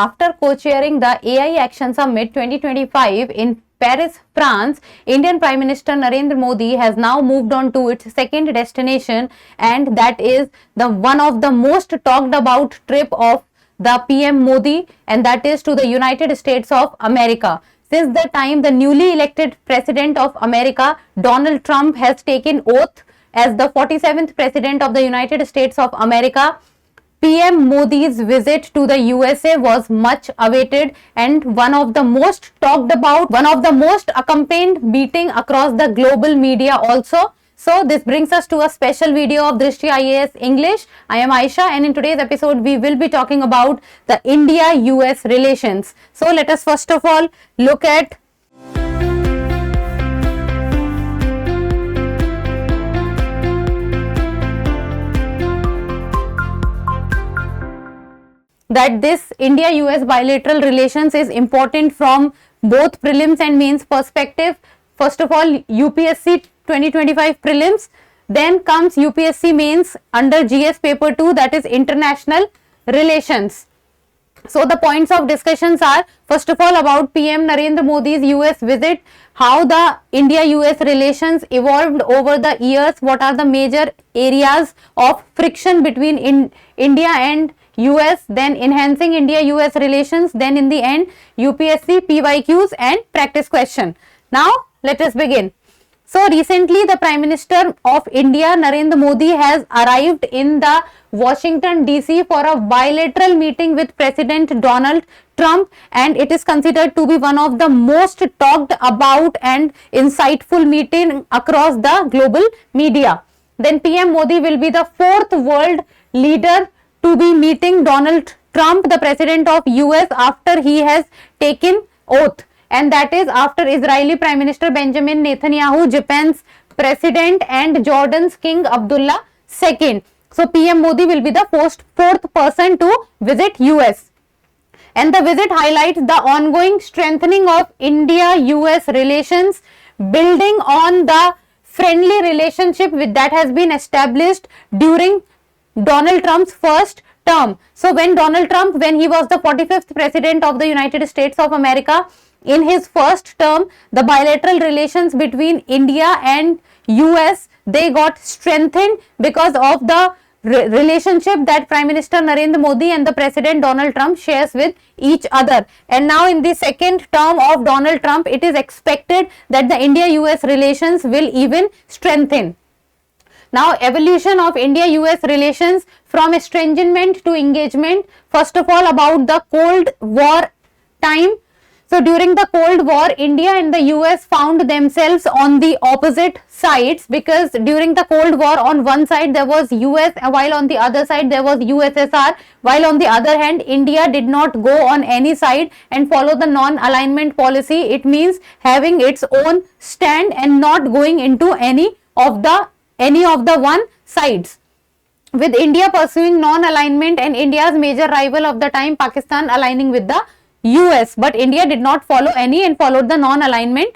After co-chairing the AI Action Summit 2025 in Paris, France, Indian Prime Minister Narendra Modi has now moved on to its second destination, and that is the one of the most talked about trip of the PM Modi, and that is to the United States of America. Since the time the newly elected President of America, Donald Trump, has taken oath as the 47th President of the United States of America, PM Modi's visit to the USA was much awaited and one of the most talked about, one of the most accompanied meeting across the global media also. So this brings us to a special video of Drishti IAS English. I am Aisha, and in today's episode we will be talking about the India-US relations. So let us first of all look at that this India-US bilateral relations is important from both prelims and mains perspective. First of all, UPSC 2025 prelims, then comes UPSC mains under GS paper 2, that is international relations. So the points of discussions are, first of all, about PM Narendra Modi's US visit, how the India-US relations evolved over the years, what are the major areas of friction between India and US, then enhancing India-US relations, then in the end UPSC PYQs and practice question. Now let us begin. So recently the Prime Minister of India Narendra Modi has arrived in the Washington DC for a bilateral meeting with President Donald Trump, and it is considered to be one of the most talked about and insightful meeting across the global media. Then PM Modi will be the fourth world leader to be meeting Donald Trump, the President of US, after he has taken oath, and that is after Israeli Prime Minister Benjamin Netanyahu, Japan's President, and Jordan's King Abdullah II. So PM Modi will be the fourth person to visit US, and the visit highlights the ongoing strengthening of India-US relations, building on the friendly relationship that has been established during Donald Trump's first term. So when Donald Trump, when he was the 45th President of the United States of America, in his first term, the bilateral relations between India and US, they got strengthened because of the relationship that Prime Minister Narendra Modi and the President Donald Trump shares with each other. And now in the second term of Donald Trump, it is expected that the India-US relations will even strengthen. Now, evolution of India-US relations from estrangement to engagement. First of all, about the Cold War time. So, during the Cold War, India and the US found themselves on the opposite sides, because during the Cold War, on one side there was US, while on the other side there was USSR, while on the other hand, India did not go on any side and follow the non-alignment policy. It means having its own stand and not going into any of the one sides, with India pursuing non-alignment and India's major rival of the time, Pakistan, aligning with the US, but India did not follow any and followed the non-alignment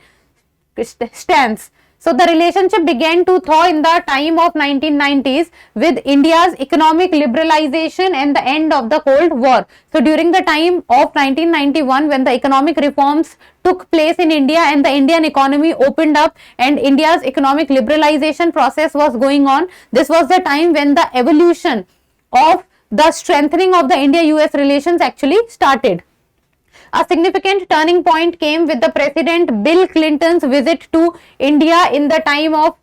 stance. So the relationship began to thaw in the time of 1990s with India's economic liberalization and the end of the Cold War. So during the time of 1991, when the economic reforms took place in India and the Indian economy opened up and India's economic liberalization process was going on, this was the time when the evolution of the strengthening of the India-US relations actually started. A significant turning point came with the President Bill Clinton's visit to India in the time of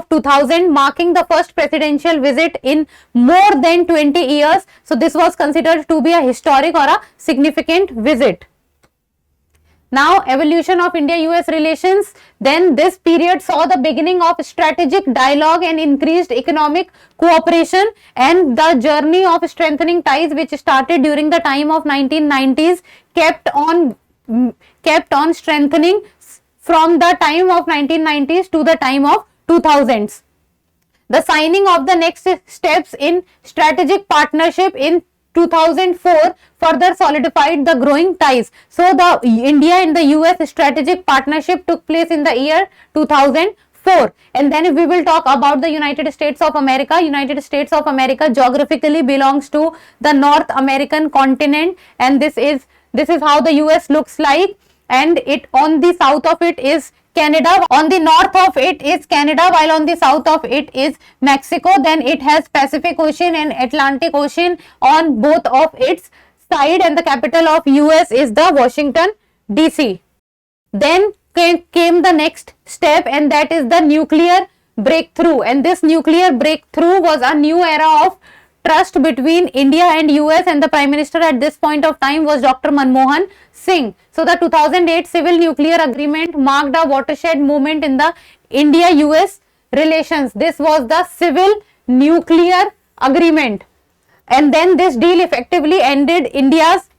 2000, marking the first presidential visit in more than 20 years. So this was considered to be a historic or a significant visit. Now, evolution of India-US relations. Then this period saw the beginning of strategic dialogue and increased economic cooperation, and the journey of strengthening ties, which started during the time of 1990s, kept on strengthening from the time of 1990s to the time of 2000s. The signing of the next steps in strategic partnership in 2004 further solidified the growing ties. So the India and the US strategic partnership took place in the year 2004. 4. And then if we will talk about the United States of America, United States of America geographically belongs to the North American continent, and this is how the US looks like, and it on the south of it is Canada, on the north of it is Canada, while on the south of it is Mexico. Then it has Pacific Ocean and Atlantic Ocean on both of its side, and the capital of US is the Washington DC. Then came the next step, and that is the nuclear breakthrough, and this nuclear breakthrough was a new era of trust between India and US, and the Prime Minister at this point of time was Dr. Manmohan Singh. So the 2008 Civil Nuclear Agreement marked a watershed moment in the India-US relations. This was the Civil Nuclear Agreement, and then this deal effectively ended India's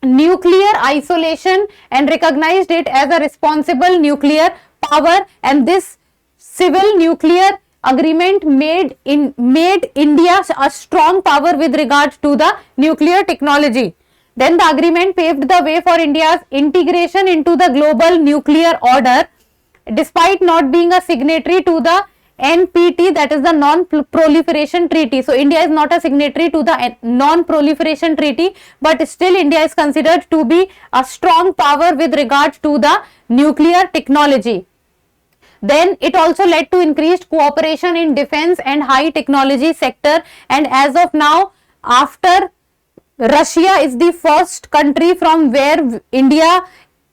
nuclear isolation and recognized it as a responsible nuclear power, and this Civil Nuclear Agreement made India a strong power with regard to the nuclear technology. Then the agreement paved the way for India's integration into the global nuclear order, despite not being a signatory to the NPT, that is the Non-Proliferation Treaty. So India is not a signatory to the Non-Proliferation Treaty, but still India is considered to be a strong power with regard to the nuclear technology. Then it also led to increased cooperation in defense and high technology sector, and as of now, after Russia is the first country from where India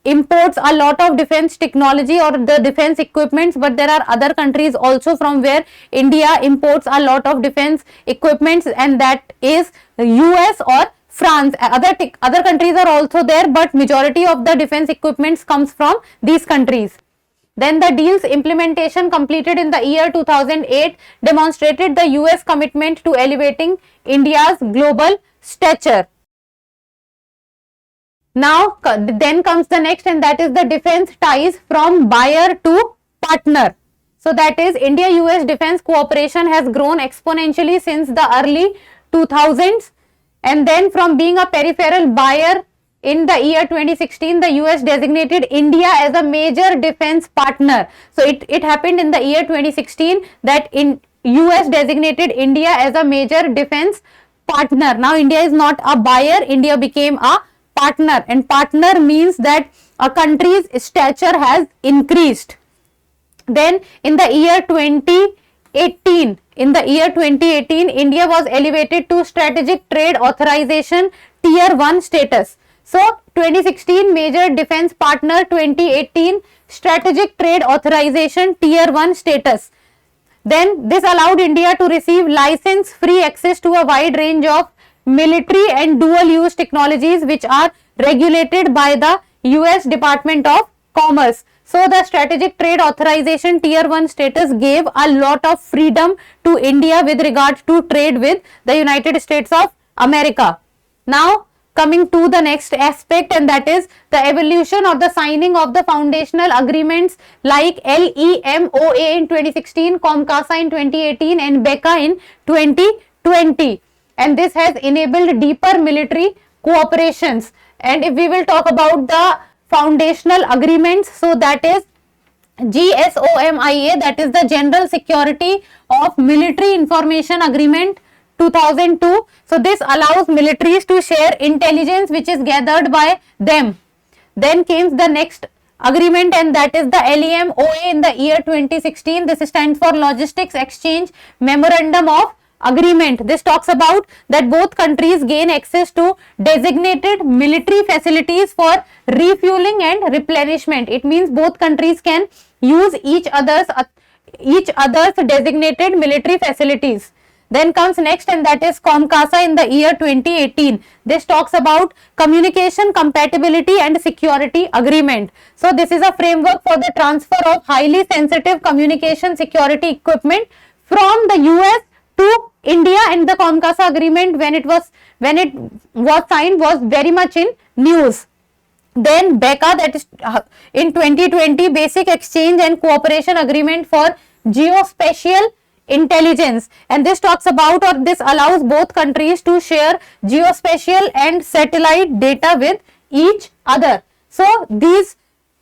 imports a lot of defense technology or the defense equipments, but there are other countries also from where India imports a lot of defense equipments, and that is US or France. Other countries are also there, but majority of the defense equipments comes from these countries. Then the deal's implementation completed in the year 2008 demonstrated the US commitment to elevating India's global stature. Now then comes the next, and that is the defense ties from buyer to partner. So that is India-US defense cooperation has grown exponentially since the early 2000s, and then from being a peripheral buyer in the year 2016, the US designated India as a major defense partner. So it happened in the year 2016 that US designated India as a major defense partner. Now India is not a buyer, India became a partner, and partner means that a country's stature has increased. Then in the year 2018, India was elevated to strategic trade authorization tier 1 status. So 2016 major defense partner, 2018 strategic trade authorization tier 1 status. Then this allowed India to receive license free access to a wide range of military and dual use technologies which are regulated by the US Department of Commerce. So the strategic trade authorization tier 1 status gave a lot of freedom to India with regard to trade with the United States of America. Now coming to the next aspect, and that is the evolution or the signing of the foundational agreements like LEMOA in 2016, COMCASA in 2018 and BECA in 2020, and this has enabled deeper military cooperations. And if we will talk about the foundational agreements, so that is GSOMIA, that is the General Security of Military Information Agreement 2002. So this allows militaries to share intelligence which is gathered by them. Then came the next agreement, and that is the LEMOA in the year 2016. This stands for Logistics Exchange Memorandum of Agreement. This talks about that both countries gain access to designated military facilities for refueling and replenishment. It means both countries can use each other's designated military facilities. Then comes next, and that is COMCASA in the year 2018. This talks about Communication Compatibility and Security Agreement. So this is a framework for the transfer of highly sensitive communication security equipment from the US to India, and the COMCASA agreement when it was signed was very much in news. Then BECA, that is in 2020, Basic Exchange and Cooperation Agreement for Geospatial Intelligence, and this talks about, or this allows both countries to share geospatial and satellite data with each other. So these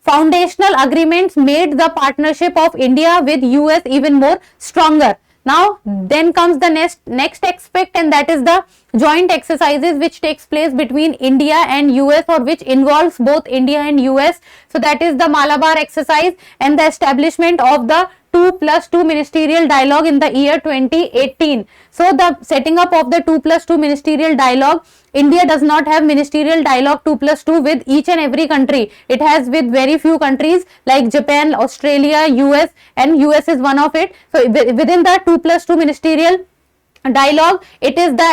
foundational agreements made the partnership of India with US even more stronger. Now then comes the next aspect, and that is the joint exercises which takes place between India and US, or which involves both India and US. So that is the Malabar exercise and the establishment of the 2+2 ministerial dialogue in the year 2018. So the setting up of the 2+2 ministerial dialogue, India does not have ministerial dialogue 2+2 with each and every country. It has with very few countries like Japan, Australia, US, and US is one of it. So within the 2+2 ministerial dialogue, it is the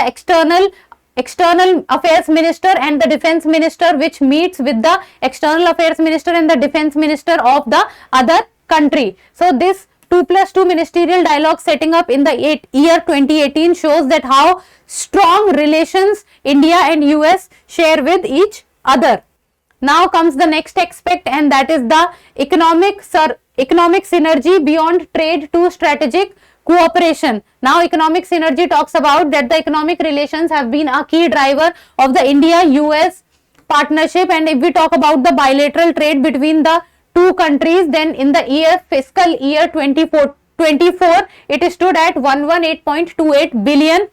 external affairs minister and the defense minister which meets with the external affairs minister and the defense minister of the other country. So this 2+2 ministerial dialogue setting up in the year 2018 shows that how strong relations India and US share with each other. Now comes the next aspect, and that is the economic synergy beyond trade to strategic cooperation. Now economic synergy talks about that the economic relations have been a key driver of the India-US partnership, and if we talk about the bilateral trade between the two countries, then in the fiscal year 24 it stood at 118.28 billion,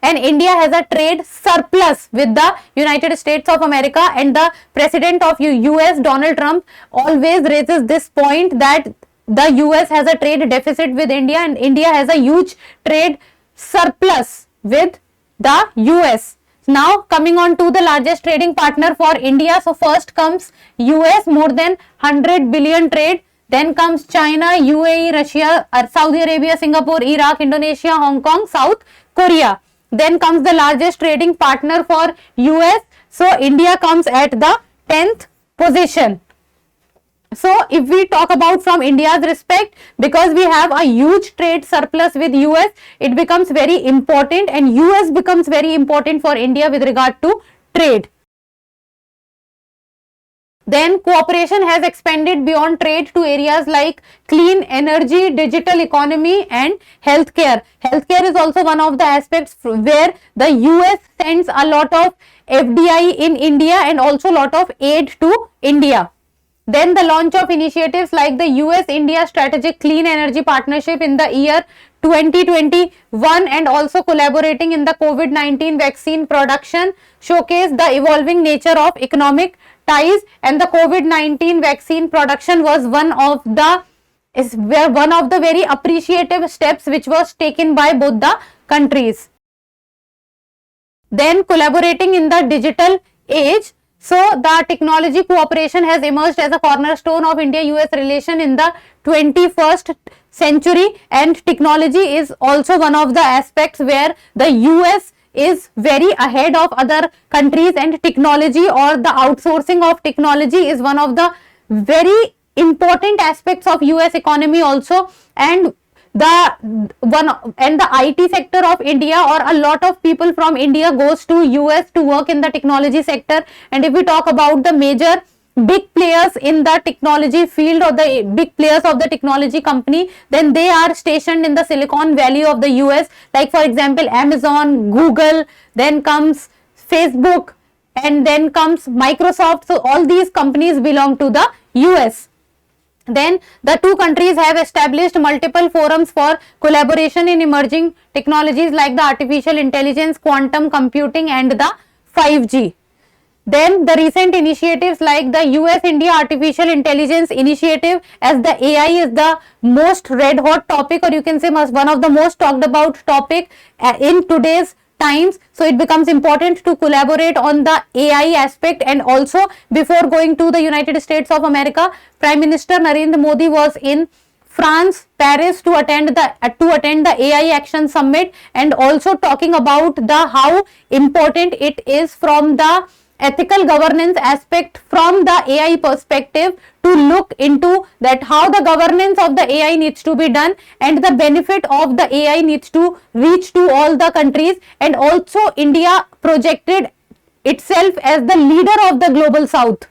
and India has a trade surplus with the United States of America, and the president of US, Donald Trump, always raises this point that the US has a trade deficit with India and India has a huge trade surplus with the US. Now coming on to the largest trading partner for India. So first comes US, more than 100 billion trade. Then comes China, UAE, Russia, Saudi Arabia, Singapore, Iraq, Indonesia, Hong Kong, South Korea. Then comes the largest trading partner for US. So India comes at the 10th position. So if we talk about from India's respect, because we have a huge trade surplus with US, it becomes very important, and US becomes very important for India with regard to trade. Then cooperation has expanded beyond trade to areas like clean energy, digital economy, and healthcare. Healthcare is also one of the aspects where the US sends a lot of FDI in India and also a lot of aid to India. Then the launch of initiatives like the US-India Strategic Clean Energy Partnership in the year 2021 and also collaborating in the COVID-19 vaccine production showcase the evolving nature of economic ties, and the COVID-19 vaccine production was one of the very appreciative steps which was taken by both the countries. Then collaborating in the digital age. So the technology cooperation has emerged as a cornerstone of India-US relation in the 21st century, and technology is also one of the aspects where the US is very ahead of other countries, and technology or the outsourcing of technology is one of the very important aspects of US economy also, and the IT sector of India, or a lot of people from India goes to US to work in the technology sector. And if we talk about the major big players in the technology field or the big players of the technology company, then they are stationed in the Silicon Valley of the US, like for example Amazon, Google, then comes Facebook, and then comes Microsoft. So all these companies belong to the US. Then the two countries have established multiple forums for collaboration in emerging technologies like the artificial intelligence, quantum computing, and the 5G. Then the recent initiatives like the US-India Artificial Intelligence Initiative, as the AI is the most red hot topic, or you can say one of the most talked about topic in today's times. So it becomes important to collaborate on the AI aspect. And also before going to the United States of America, Prime Minister Narendra Modi was in France, Paris to attend the AI Action Summit, and also talking about the how important it is from the ethical governance aspect from the AI perspective to look into that how the governance of the AI needs to be done, and the benefit of the AI needs to reach to all the countries. And also India projected itself as the leader of the global south.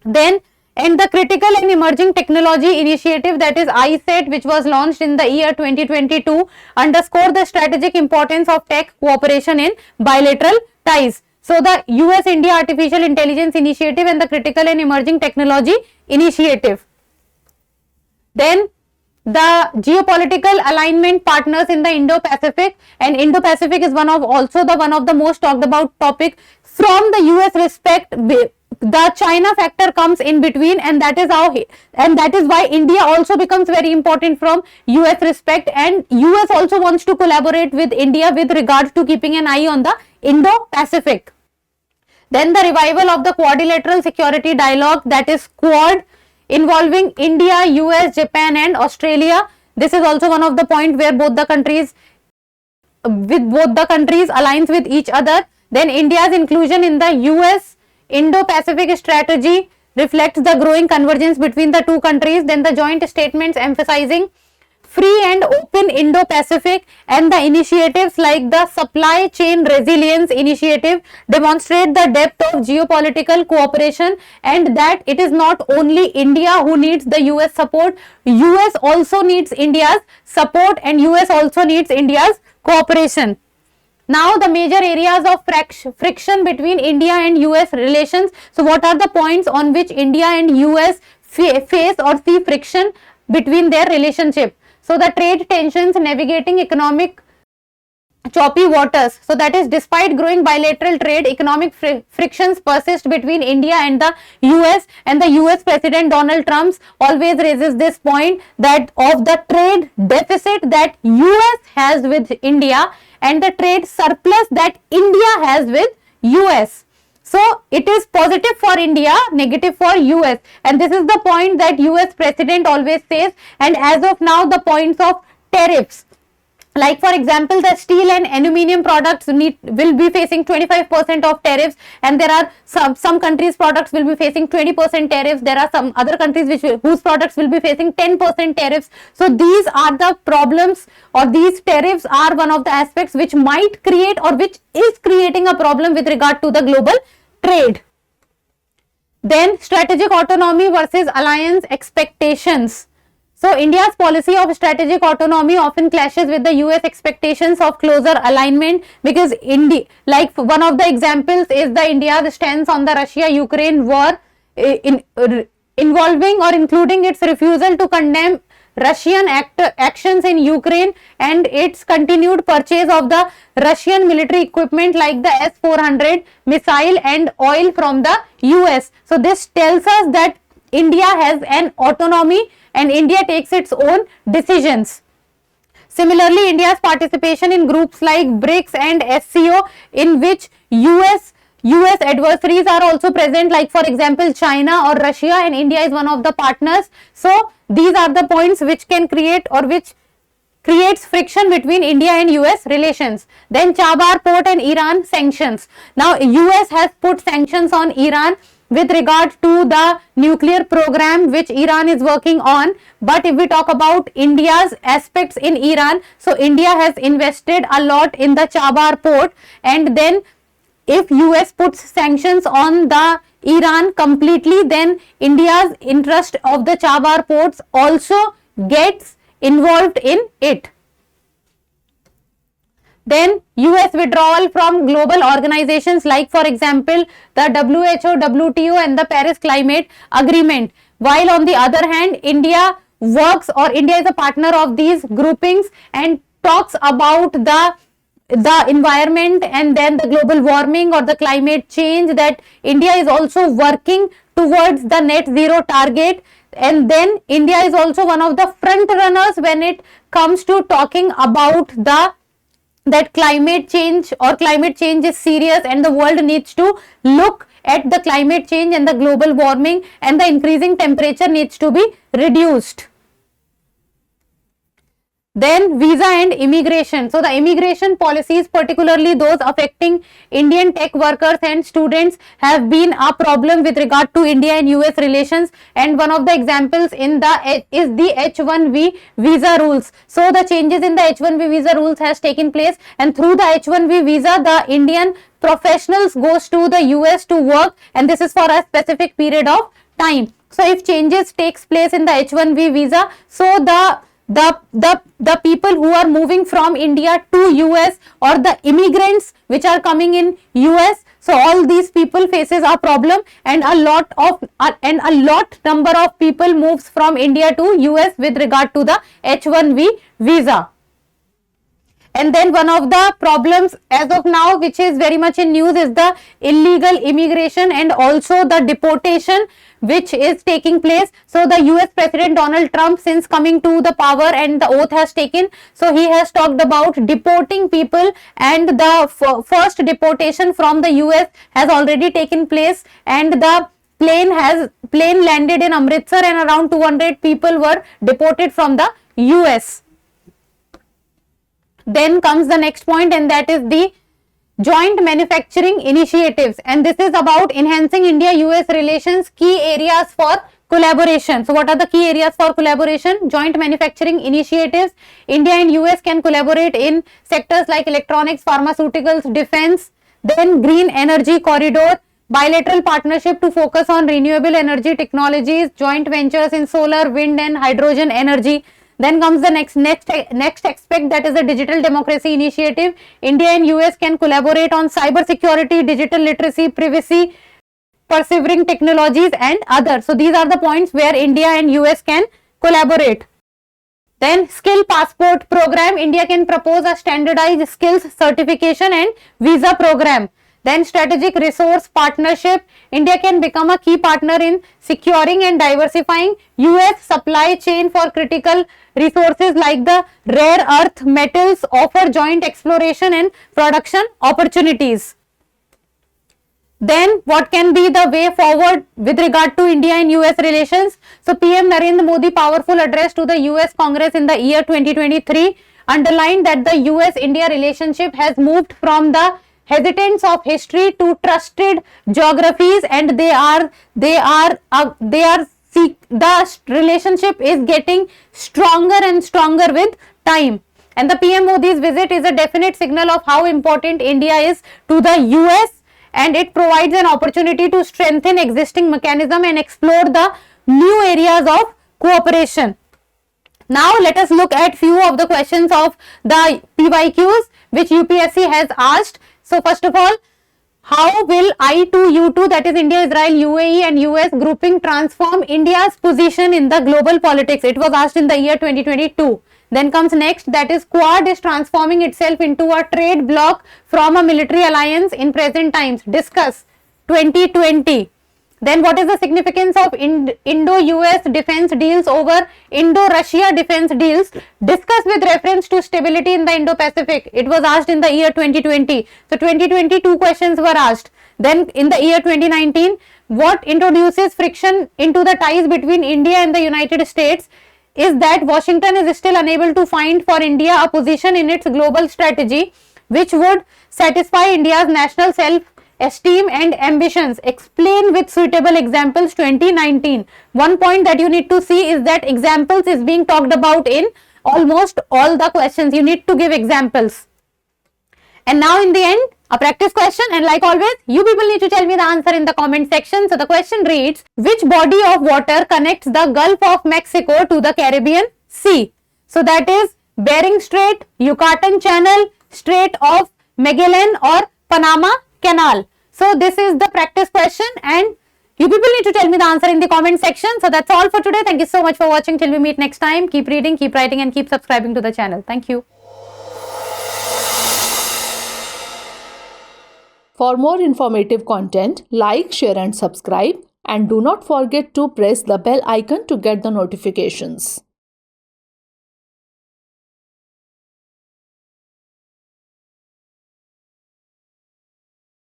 Then and the critical and emerging technology initiative, that is ISET, which was launched in the year 2022, underscore the strategic importance of tech cooperation in bilateral ties. So the US India Artificial Intelligence Initiative and the Critical and Emerging Technology Initiative. Then the geopolitical alignment partners in the Indo-Pacific, and Indo-Pacific is one of the most talked about topic. From the US respect, the China factor comes in between, and that is why India also becomes very important from US respect, and US also wants to collaborate with India with regards to keeping an eye on the Indo-Pacific. Then the revival of the quadrilateral security dialogue, that is Quad, involving India, US, Japan and Australia. This is also one of the point where both the countries aligns with each other. Then India's inclusion in the US Indo-Pacific strategy reflects the growing convergence between the two countries. Then the joint statements emphasizing free and open Indo-Pacific and the initiatives like the Supply Chain Resilience Initiative demonstrate the depth of geopolitical cooperation, and that it is not only India who needs the US support, US also needs India's support, and US also needs India's cooperation. Now the major areas of friction between India and US relations. So what are the points on which India and US face or see friction between their relationship? So the trade tensions, navigating economic choppy waters. So that is, despite growing bilateral trade, economic frictions persist between India and the US, and the US President Donald Trump always raises this point that of the trade deficit that US has with India and the trade surplus that India has with US. So it is positive for India, negative for US, and this is the point that US President always says. And as of now, the points of tariffs, like for example, the steel and aluminium products will be facing 25% of tariffs, and there are some countries' products will be facing 20% tariffs. There are some other countries whose products will be facing 10% tariffs. So these are the problems, or these tariffs are one of the aspects which might create or which is creating a problem with regard to the global trade. Then strategic autonomy versus alliance expectations. So India's policy of strategic autonomy often clashes with the US expectations of closer alignment, because like one of the examples is the India's stance on the Russia-Ukraine war, involving or including its refusal to condemn Russian actions in Ukraine and its continued purchase of the Russian military equipment like the S-400 missile and oil from the US. So this tells us that India has an autonomy and India takes its own decisions. Similarly, India's participation in groups like BRICS and SCO, in which US adversaries are also present, like for example China or Russia, and India is one of the partners. So these are the points which can create or which creates friction between India and US relations. Then Chabahar port and Iran sanctions. Now US has put sanctions on Iran with regard to the nuclear program which Iran is working on. But if we talk about India's aspects in Iran, so India has invested a lot in the Chabahar port, and then if US puts sanctions on the Iran completely, then India's interest of the Chabahar ports also gets involved in it. Then US withdrawal from global organizations like for example the WHO, WTO and the Paris Climate Agreement. While on the other hand, India is a partner of these groupings and talks about the environment and then the global warming or the climate change, that India is also working towards the net zero target. And then India is also one of the front runners when it comes to talking about that climate change is serious and the world needs to look at the climate change and the global warming, and the increasing temperature needs to be reduced. Then visa and immigration. So the immigration policies, particularly those affecting Indian tech workers and students, have been a problem with regard to India and US relations, and one of the examples is the H1B visa rules. So the changes in the H1B visa rules has taken place, and through the H1B visa the Indian professionals goes to the US to work, and this is for a specific period of time. So if changes takes place in the H1B visa, so the people who are moving from India to US or the immigrants which are coming in US, So all these people faces a problem, and a lot number of people moves from India to US with regard to the H1B visa. And then one of the problems as of now, which is very much in news, is the illegal immigration and also the deportation which is taking place. So the US President Donald Trump, since coming to the power and the oath has taken, so he has talked about deporting people, and the first deportation from the US has already taken place, and the plane landed in Amritsar, and around 200 people were deported from the US. Then comes the next point, and that is the joint manufacturing initiatives, and this is about enhancing India-US relations, key areas for collaboration. So what are the key areas for collaboration? Joint manufacturing initiatives. India and US can collaborate in sectors like electronics, pharmaceuticals, defense. Then green energy corridor, bilateral partnership to focus on renewable energy technologies, joint ventures in solar, wind and hydrogen energy. Then comes the next aspect, that is the digital democracy initiative. India and US can collaborate on cyber security, digital literacy, privacy, persevering technologies and others. So these are the points where India and US can collaborate. Then skill passport program, India can propose a standardized skills certification and visa program. Then strategic resource partnership, India can become a key partner in securing and diversifying US supply chain for critical resources like the rare earth metals, offer joint exploration and production opportunities. Then what can be the way forward with regard to India and US relations? So PM Narendra Modi powerful address to the US Congress in the year 2023 underlined that the US-India relationship has moved from the hesitance of history to trusted geographies, and the relationship is getting stronger and stronger with time. And the PM Modi's visit is a definite signal of how important India is to the US, and it provides an opportunity to strengthen existing mechanism and explore the new areas of cooperation. Now let us look at few of the questions of the PYQs which UPSC has asked. So first of all, how will I2U2, that is India, Israel, UAE and US grouping transform India's position in the global politics? It was asked in the year 2022. Then comes next, that is Quad is transforming itself into a trade bloc from a military alliance in present times. Discuss 2020. Then what is the significance of Indo-US defense deals over Indo-Russia defense deals? Discuss with reference to stability in the Indo-Pacific. It was asked in the year 2020. So 2022 questions were asked. Then in the year 2019, what introduces friction into the ties between India and the United States is that Washington is still unable to find for India a position in its global strategy which would satisfy India's national self-esteem and ambitions. Explain with suitable examples 2019. One point that you need to see is that examples is being talked about in almost all the questions. You need to give examples. And now in the end, a practice question, and like always, you people need to tell me the answer in the comment section. So the question reads, which body of water connects the Gulf of Mexico to the Caribbean Sea? So that is Bering Strait, Yucatan Channel, Strait of Magellan or Panama Canal. So this is the practice question, and you people need to tell me the answer in the comment section. So that's all for today. Thank you so much for watching. Till we meet next time. Keep reading, keep writing and keep subscribing to the channel. Thank you. For more informative content, like, share and subscribe, and do not forget to press the bell icon to get the notifications.